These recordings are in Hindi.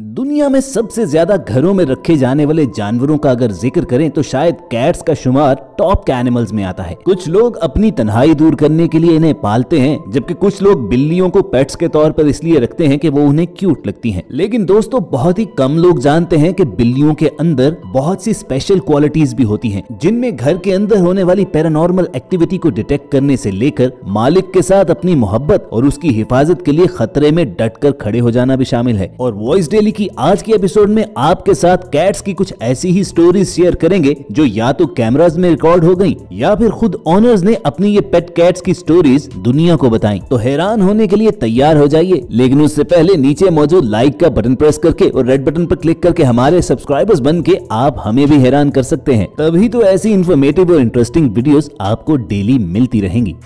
दुनिया में सबसे ज्यादा घरों में रखे जाने वाले जानवरों का अगर जिक्र करें तो शायद कैट्स का शुमार टॉप के एनिमल्स में आता है। कुछ लोग अपनी तन्हाई दूर करने के लिए इन्हें पालते हैं, जबकि कुछ लोग बिल्लियों को पेट्स के तौर पर इसलिए रखते हैं कि वो उन्हें क्यूट लगती हैं। लेकिन दोस्तों, बहुत ही कम लोग जानते हैं कि बिल्लियों के अंदर बहुत सी स्पेशल क्वालिटीज भी होती हैं, जिनमें घर के अंदर होने वाली पैरानॉर्मल एक्टिविटी को डिटेक्ट करने से लेकर मालिक के साथ अपनी मोहब्बत और उसकी हिफाजत के लिए खतरे में डटकर खड़े हो जाना भी शामिल है। और वॉइस डेली की आज की एपिसोड में आपके साथ कैट्स की कुछ ऐसी ही स्टोरीज शेयर करेंगे जो या तो कैमरास में रिकॉर्ड हो गई या फिर खुद ओनर्स ने अपनी ये पेट कैट्स की स्टोरीज दुनिया को बताई। तो हैरान होने के लिए तैयार हो जाइए, लेकिन उससे पहले नीचे मौजूद लाइक का बटन प्रेस करके और रेड बटन पर क्लिक करके हमारे सब्सक्राइबर्स बन के आप हमें भी हैरान कर सकते हैं। तभी तो ऐसी इन्फॉर्मेटिव और इंटरेस्टिंग वीडियोस आपको डेली मिलती रहेंगी।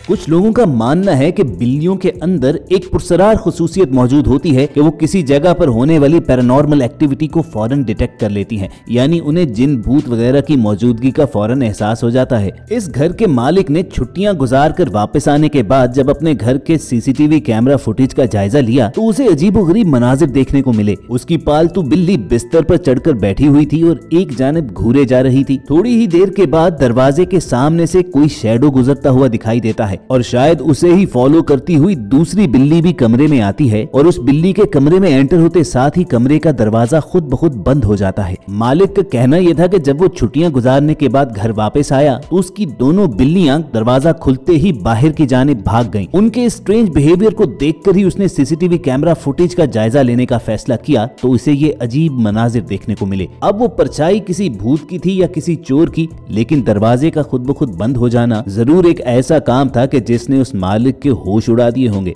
कुछ लोगों का मानना है कि बिल्लियों के अंदर एक पुरसरार खुसूसियत मौजूद होती है कि वो किसी जगह पर होने वाली पैरानॉर्मल एक्टिविटी को फौरन डिटेक्ट कर लेती हैं, यानी उन्हें जिन भूत वगैरह की मौजूदगी का फौरन एहसास हो जाता है। इस घर के मालिक ने छुट्टियां गुजार कर वापस आने के बाद जब अपने घर के सीसीटीवी कैमरा फुटेज का जायजा लिया तो उसे अजीबोगरीब मनाजिर देखने को मिले। उसकी पालतू बिल्ली बिस्तर पर चढ़कर बैठी हुई थी और एक जानिब घूरे जा रही थी। थोड़ी ही देर के बाद दरवाजे के सामने से कोई शैडो गुजरता हुआ दिखाई देता है और शायद उसे ही फॉलो करती हुई दूसरी बिल्ली भी कमरे में आती है और उस बिल्ली के कमरे में एंटर होते साथ ही कमरे का दरवाजा खुद ब खुद बंद हो जाता है। मालिक का कहना यह था कि जब वो छुट्टियां गुजारने के बाद घर वापस आया तो उसकी दोनों बिल्लियां दरवाजा खुलते ही बाहर की जानिब भाग गईं। उनके स्ट्रेंज बिहेवियर को देखकर ही उसने सीसीटीवी कैमरा फुटेज का जायजा लेने का फैसला किया तो उसे ये अजीब मनाजिर देखने को मिले। अब वो परछाई किसी भूत की थी या किसी चोर की, लेकिन दरवाजे का खुद ब खुद बंद हो जाना जरूर एक ऐसा काम था कि जिसने उस मालिक के होश उड़ा दिए होंगे।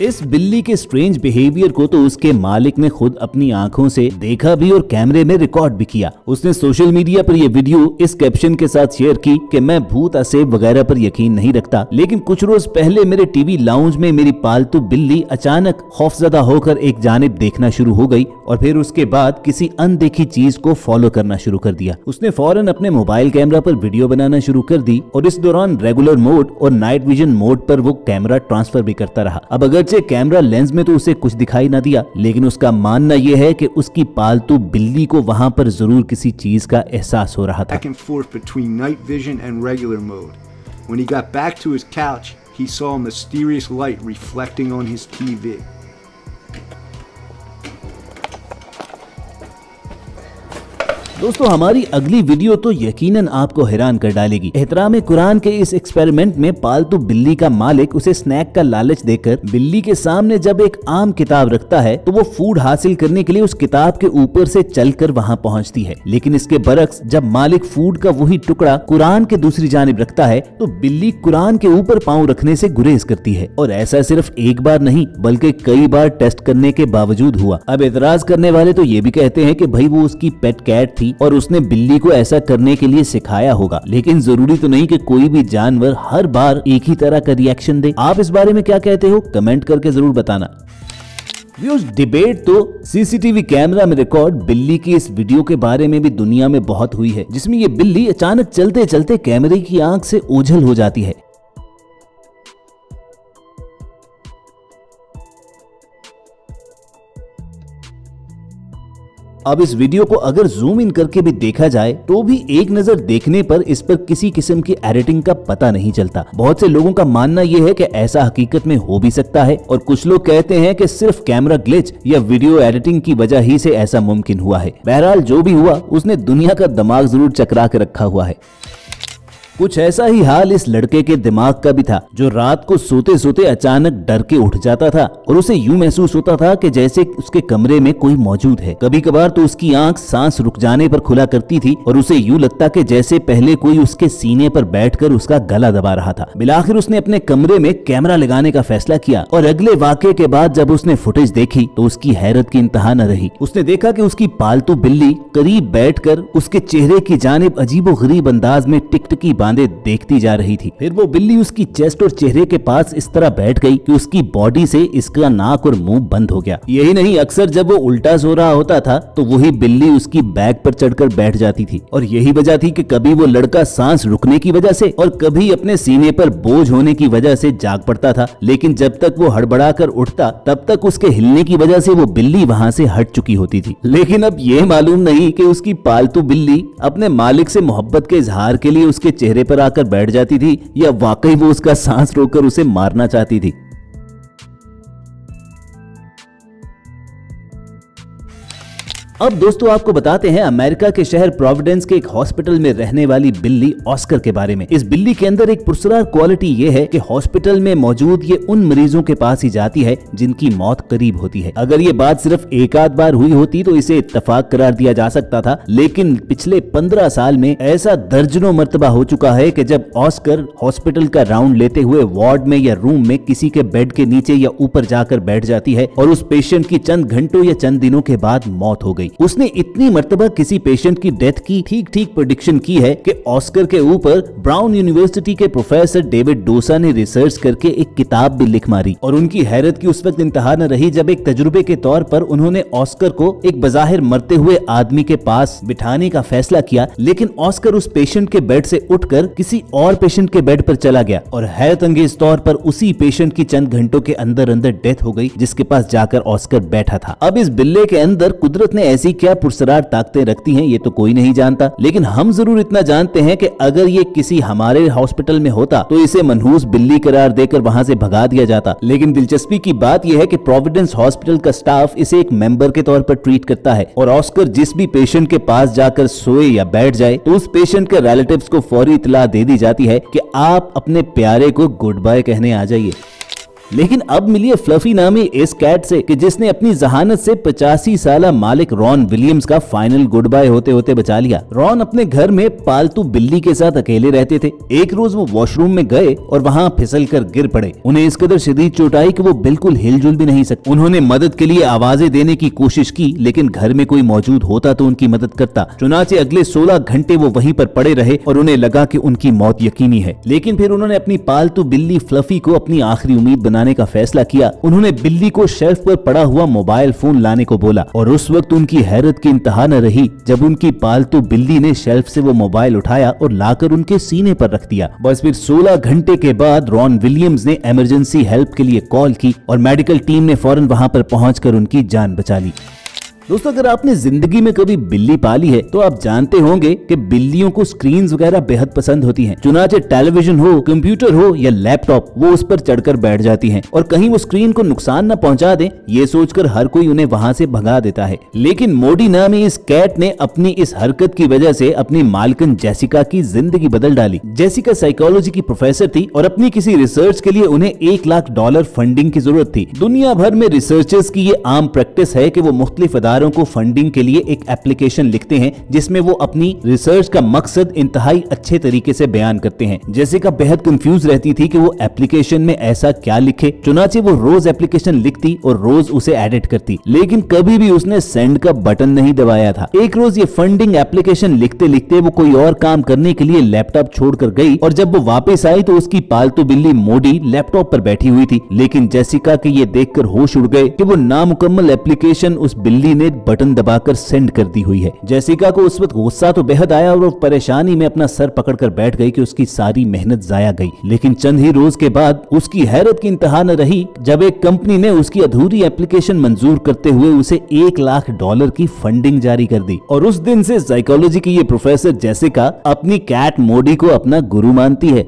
इस बिल्ली के स्ट्रेंज बिहेवियर को तो उसके मालिक ने खुद अपनी आंखों से देखा भी और कैमरे में रिकॉर्ड भी किया। उसने सोशल मीडिया पर यह वीडियो इस कैप्शन के साथ शेयर की कि मैं भूत असेब वगैरह पर यकीन नहीं रखता, लेकिन कुछ रोज पहले मेरे टीवी लाउंज में मेरी पालतू बिल्ली अचानक खौफजदा होकर एक जानिब देखना शुरू हो गई और फिर उसके बाद किसी अनदेखी चीज को फॉलो करना शुरू कर दिया। उसने फौरन अपने मोबाइल कैमरा पर वीडियो बनाना शुरू कर दी और इस दौरान रेगुलर मोड और नाइट विजन मोड पर वो कैमरा ट्रांसफर भी करता रहा। अब अगर कैमरा लेंस में तो उसे कुछ दिखाई ना दिया, लेकिन उसका मानना यह है कि उसकी पालतू बिल्ली को वहां पर जरूर किसी चीज का एहसास हो रहा था। Back and forth between night vision and regular mode. When he got back to his couch, he saw a mysterious light reflecting on his TV. दोस्तों, हमारी अगली वीडियो तो यकीनन आपको हैरान कर डालेगी। एहतराम कुरान के इस एक्सपेरिमेंट में पालतू बिल्ली का मालिक उसे स्नैक का लालच देकर बिल्ली के सामने जब एक आम किताब रखता है तो वो फूड हासिल करने के लिए उस किताब के ऊपर से चलकर वहां पहुंचती है। लेकिन इसके बरक्स जब मालिक फूड का वही टुकड़ा कुरान के दूसरी जानिब रखता है तो बिल्ली कुरान के ऊपर पांव रखने से गुरेज करती है। और ऐसा सिर्फ एक बार नहीं बल्कि कई बार टेस्ट करने के बावजूद हुआ। अब एतराज करने वाले तो ये भी कहते हैं कि भाई वो उसकी पेट कैट थी और उसने बिल्ली को ऐसा करने के लिए सिखाया होगा, लेकिन जरूरी तो नहीं कि कोई भी जानवर हर बार एक ही तरह का रिएक्शन दे। आप इस बारे में क्या कहते हो, कमेंट करके जरूर बताना। व्यूअर्स, डिबेट तो सीसीटीवी कैमरा में रिकॉर्ड बिल्ली की इस वीडियो के बारे में भी दुनिया में बहुत हुई है, जिसमें ये बिल्ली अचानक चलते चलते कैमरे की आंख से ओझल हो जाती है। अब इस वीडियो को अगर जूम इन करके भी देखा जाए तो भी एक नजर देखने पर इस पर किसी किस्म की एडिटिंग का पता नहीं चलता। बहुत से लोगों का मानना यह है कि ऐसा हकीकत में हो भी सकता है और कुछ लोग कहते हैं कि सिर्फ कैमरा ग्लिच या वीडियो एडिटिंग की वजह ही से ऐसा मुमकिन हुआ है। बहरहाल जो भी हुआ, उसने दुनिया का दिमाग जरूर चकरा के रखा हुआ है। कुछ ऐसा ही हाल इस लड़के के दिमाग का भी था, जो रात को सोते सोते अचानक डर के उठ जाता था और उसे यूं महसूस होता था कि जैसे उसके कमरे में कोई मौजूद है। कभी कभार तो उसकी आंख सांस रुक जाने पर खुला करती थी और उसे यूं लगता कि जैसे पहले कोई उसके सीने पर बैठकर उसका गला दबा रहा था। बिलाखिर उसने अपने कमरे में कैमरा लगाने का फैसला किया और अगले वाकये के बाद जब उसने फुटेज देखी तो उसकी हैरत की इंतहा न रही। उसने देखा कि उसकी पालतू बिल्ली करीब बैठकर उसके चेहरे की जानिब अजीबोगरीब अंदाज में टिकटिकी बांधे देखती जा रही थी। फिर वो बिल्ली उसकी चेस्ट और चेहरे के पास इस तरह बैठ गई कि उसकी बॉडी से इसका नाक और मुंह बंद हो गया। यही नहीं, अक्सर जब वो उल्टा सो रहा होता था तो वही बिल्ली उसकी बैक पर चढ़कर बैठ जाती थी। और यही वजह थी कि कभी वो लड़का सांस रुकने की वजह से और कभी अपने सीने पर बोझ होने की वजह से जाग पड़ता था, लेकिन जब तक वो हड़बड़ा कर उठता तब तक उसके हिलने की वजह से वो बिल्ली वहां से हट चुकी होती थी। लेकिन अब ये मालूम नहीं कि उसकी पालतू बिल्ली अपने मालिक से मोहब्बत के इजहार के लिए उसके चेहरे पर आकर बैठ जाती थी या वाकई वो उसका सांस रोककर उसे मारना चाहती थी। अब दोस्तों आपको बताते हैं अमेरिका के शहर प्रोविडेंस के एक हॉस्पिटल में रहने वाली बिल्ली ऑस्कर के बारे में। इस बिल्ली के अंदर एक पुरस्कार क्वालिटी ये है कि हॉस्पिटल में मौजूद ये उन मरीजों के पास ही जाती है जिनकी मौत करीब होती है। अगर ये बात सिर्फ एक आध बार हुई होती तो इसे इत्तेफाक करार दिया जा सकता था, लेकिन पिछले 15 साल में ऐसा दर्जनों मर्तबा हो चुका है कि जब ऑस्कर हॉस्पिटल का राउंड लेते हुए वार्ड में या रूम में किसी के बेड के नीचे या ऊपर जाकर बैठ जाती है और उस पेशेंट की चंद घंटों या चंद दिनों के बाद मौत हो गई। उसने इतनी मर्तबा किसी पेशेंट की डेथ की ठीक प्रेडिक्शन की है कि ऑस्कर के ऊपर ब्राउन यूनिवर्सिटी के प्रोफेसर डेविड डोसा ने रिसर्च करके एक किताब भी लिख मारी। और उनकी हैरत की उस वक्त इंतहा न रही जब एक तजुर्बे के तौर पर उन्होंने ऑस्कर को एक बज़ाहिर मरते हुए आदमी के पास बिठाने का फैसला किया, लेकिन ऑस्कर उस पेशेंट के बेड से उठकर किसी और पेशेंट के बेड पर चला गया और हैरत अंगेज तौर पर उसी पेशेंट की चंद घंटों के अंदर डेथ हो गई जिसके पास जाकर ऑस्कर बैठा था। अब इस बिल्ले के अंदर कुदरत ने ऐसी क्या पुरस्कार ताकतें रखती हैं ये तो कोई नहीं जानता, लेकिन हम जरूर इतना जानते हैं कि अगर ये किसी हमारे हॉस्पिटल में होता तो इसे मनहूस बिल्ली करार देकर वहां से भगा दिया जाता। लेकिन दिलचस्पी की बात यह है कि प्रोविडेंस हॉस्पिटल का स्टाफ इसे एक मेंबर के तौर पर ट्रीट करता है और ऑस्कर जिस भी पेशेंट के पास जाकर सोए या बैठ जाए तो उस पेशेंट के रिलेटिव्स को फौरी इत्तला दे दी जाती है कि आप अपने प्यारे को गुड बाय कहने आ जाइए। लेकिन अब मिलिए फ्लफी नामी इस कैट से कि जिसने अपनी जहानत से 85 साला मालिक रॉन विलियम्स का फाइनल गुड बाय होते होते बचा लिया। रॉन अपने घर में पालतू बिल्ली के साथ अकेले रहते थे। एक रोज वो वॉशरूम में गए और वहां फिसल कर गिर पड़े। उन्हें इस कदर शदीद चोट आई कि वो बिल्कुल हिलजुल भी नहीं सकते। उन्होंने मदद के लिए आवाजें देने की कोशिश की, लेकिन घर में कोई मौजूद होता तो उनकी मदद करता। चुनाचे अगले 16 घंटे वो वहीं पर पड़े रहे और उन्हें लगा कि उनकी मौत यकीनी है। लेकिन फिर उन्होंने अपनी पालतू बिल्ली फ्लफी को अपनी आखिरी उम्मीद बनाने का फैसला किया। उन्होंने बिल्ली को शेल्फ पर पड़ा हुआ मोबाइल फोन लाने को बोला और उस वक्त उनकी हैरत की इंतहा न रही जब उनकी पालतू बिल्ली ने शेल्फ से वो मोबाइल उठाया और लाकर उनके सीने पर रख दिया। बस फिर 16 घंटे के बाद रॉन विलियम्स ने इमरजेंसी हेल्प के लिए कॉल की और मेडिकल टीम ने फौरन वहां पर पहुंचकर उनकी जान बचा ली। दोस्तों अगर आपने जिंदगी में कभी बिल्ली पाली है तो आप जानते होंगे कि बिल्लियों को स्क्रीन्स वगैरह बेहद पसंद होती हैं। चुनाचे टेलीविजन हो, कंप्यूटर हो या लैपटॉप, वो उस पर चढ़कर बैठ जाती हैं और कहीं वो स्क्रीन को नुकसान न पहुंचा दे ये सोचकर हर कोई उन्हें वहां से भगा देता है। लेकिन मोडी नामी इस कैट ने अपनी इस हरकत की वजह से अपनी मालकिन जेसिका की जिंदगी बदल डाली। जेसिका साइकोलॉजी की प्रोफेसर थी और अपनी किसी रिसर्च के लिए उन्हें $1 लाख फंडिंग की जरूरत थी। दुनिया भर में रिसर्चर्स की ये आम प्रैक्टिस है कि वो मुख्तलिफ को फंडिंग के लिए एक एप्लीकेशन लिखते हैं जिसमें वो अपनी रिसर्च का मकसद इंतहाई अच्छे तरीके से बयान करते हैं। जेसिका बेहद कंफ्यूज रहती थी कि वो एप्लीकेशन में ऐसा क्या लिखे। चुनाचे वो रोज एप्लीकेशन लिखती और रोज उसे एडिट करती, लेकिन कभी भी उसने सेंड का बटन नहीं दबाया था। एक रोज ये फंडिंग एप्लीकेशन लिखते लिखते वो कोई और काम करने के लिए लैपटॉप छोड़कर गई और जब वो वापस आई तो उसकी पालतू बिल्ली मोडी लैपटॉप पर बैठी हुई थी। लेकिन जेसिका के ये देखकर होश उड़ गए कि वो नामुकम्मल एप्लीकेशन उस बिल्ली ने बटन दबाकर सेंड कर दी हुई है। जेसिका को उस वक्त गुस्सा तो बेहद आया और वो परेशानी में अपना सर पकड़कर बैठ गई कि उसकी सारी मेहनत जाया गई। लेकिन चंद ही रोज के बाद उसकी हैरत की इंतहा न रही जब एक कंपनी ने उसकी अधूरी एप्लीकेशन मंजूर करते हुए उसे $1 लाख की फंडिंग जारी कर दी। और उस दिन से साइकोलॉजी की ये प्रोफेसर जेसिका अपनी कैट मोडी को अपना गुरु मानती है।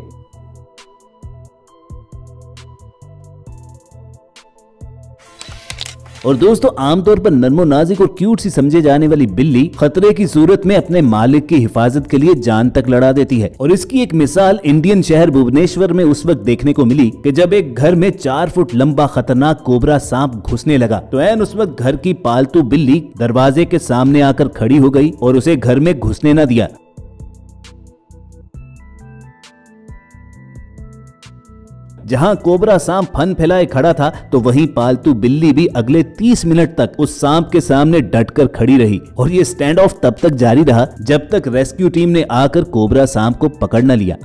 और दोस्तों आमतौर पर नर्मो नाजुक और क्यूट सी समझे जाने वाली बिल्ली खतरे की सूरत में अपने मालिक की हिफाजत के लिए जान तक लड़ा देती है। और इसकी एक मिसाल इंडियन शहर भुवनेश्वर में उस वक्त देखने को मिली कि जब एक घर में 4 फुट लंबा खतरनाक कोबरा सांप घुसने लगा तो ऐन उस वक्त घर की पालतू बिल्ली दरवाजे के सामने आकर खड़ी हो गई और उसे घर में घुसने न दिया। जहां कोबरा सांप फन फैलाए खड़ा था तो वहीं पालतू बिल्ली भी अगले 30 मिनट तक उस सांप के सामने डटकर खड़ी रही। और ये स्टैंड ऑफ तब तक जारी रहा जब तक रेस्क्यू टीम ने आकर कोबरा सांप को पकड़ न लिया।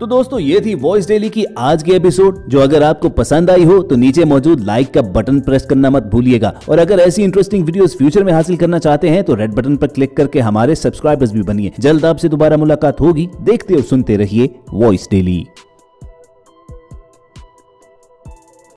तो दोस्तों ये थी वॉइस डेली की आज की एपिसोड, जो अगर आपको पसंद आई हो तो नीचे मौजूद लाइक का बटन प्रेस करना मत भूलिएगा। और अगर ऐसी इंटरेस्टिंग वीडियोस फ्यूचर में हासिल करना चाहते हैं तो रेड बटन पर क्लिक करके हमारे सब्सक्राइबर्स भी बनिए। जल्द आपसे दोबारा मुलाकात होगी। देखते और सुनते रहिए वॉइस डेली।